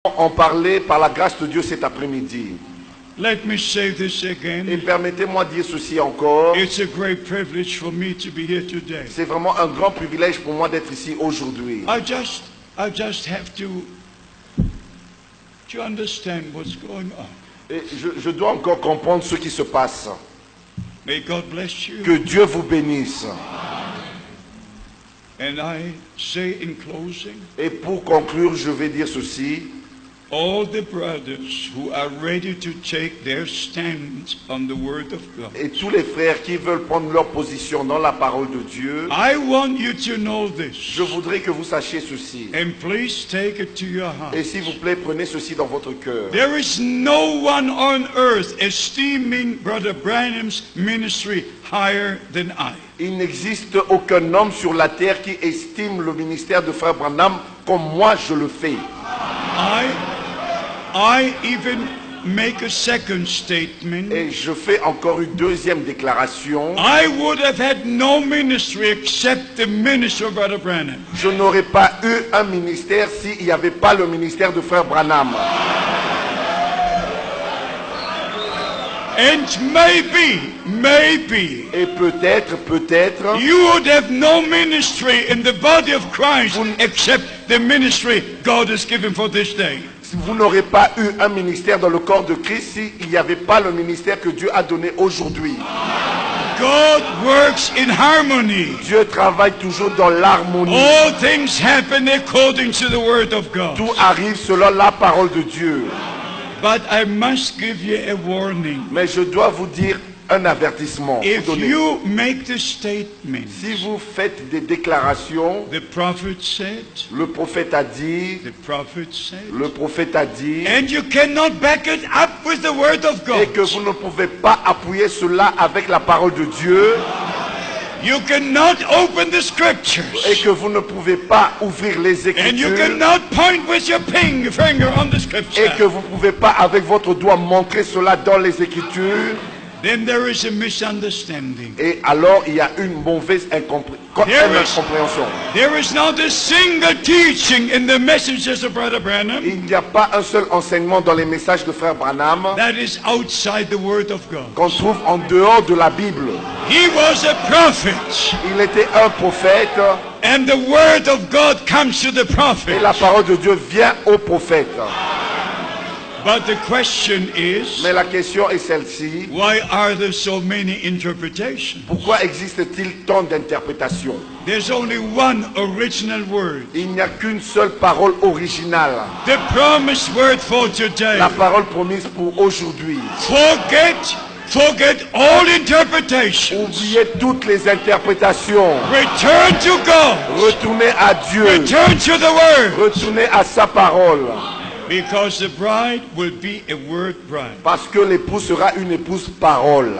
En parler par la grâce de Dieu cet après-midi. Let me say this again. Et permettez-moi de dire ceci encore. It's a great privilege for me to be here today. C'est vraiment un grand privilège pour moi d'être ici aujourd'hui. I just have to understand what's going on. Et je dois encore comprendre ce qui se passe. May God bless you. Que Dieu vous bénisse. And I say in closing, et pour conclure, je vais dire ceci. All the brothers who are ready to take their stand on the word of God. Et tous les frères qui veulent prendre leur position dans la parole de Dieu. I want you to know this. Je voudrais que vous sachiez ceci. And please take it to your heart. Et s'il vous plaît, prenez ceci dans votre cœur. There is no one on earth esteeming Brother Branham's ministry higher than I. Il n'existe aucun homme sur la terre qui estime le ministère de Frère Branham comme moi je le fais. I even make a second statement. Et je fais encore une deuxième déclaration. I would have had no ministry except the ministry of Brother Branham. Je n'aurais pas eu un ministère s'il n'y avait pas le ministère de Frère Branham. And maybe, et peut-être, you would have no ministry in the body of Christ except the ministry God has given for this day. Vous n'aurez pas eu un ministère dans le corps de Christ s'il n'y avait pas le ministère que Dieu a donné aujourd'hui. God works in harmony. Dieu travaille toujours dans l'harmonie. All things happen according to the word of God. Tout arrive selon la parole de Dieu. But I must give you a warning. Mais je dois vous dire un avertissement. If you make the statement, si vous faites des déclarations, the prophet said, le prophète a dit, the prophet said, le prophète a dit, and you cannot back it up with the word of God, et que vous ne pouvez pas appuyer cela avec la parole de Dieu, you cannot open the scriptures, et que vous ne pouvez pas ouvrir les Écritures, and you cannot point with your finger on the scripture, et que vous ne pouvez pas avec votre doigt montrer cela dans les Écritures, then there is a misunderstanding. Et alors il y a une mauvaise incompréhension. There is not a single teaching in the messages of Brother Branham. Il n'y a pas un seul enseignement dans les messages de Frère Branham that is outside the word of God. Qu'on trouve en dehors de la Bible. He was a prophet. Il était un prophète. And the word of God comes to the prophet. Et la parole de Dieu vient au prophète. But the question is, mais la question est celle-ci. Why are there so many interpretations? Pourquoi existe-t-il tant d'interprétations? There's only one original word. Il n'y a qu'une seule parole originale. The promised word for today. La parole promise pour aujourd'hui. Forget all interpretations. Oubliez toutes les interprétations. Return to God. Retournez à Dieu. Return to the word. Retournez à sa parole. Because the bride will be a word bride. Parce que l'épouse sera une épouse parole.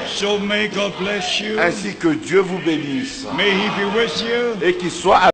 So may God bless you. Ainsi que Dieu vous bénisse. May he be with you. Et qu'il soit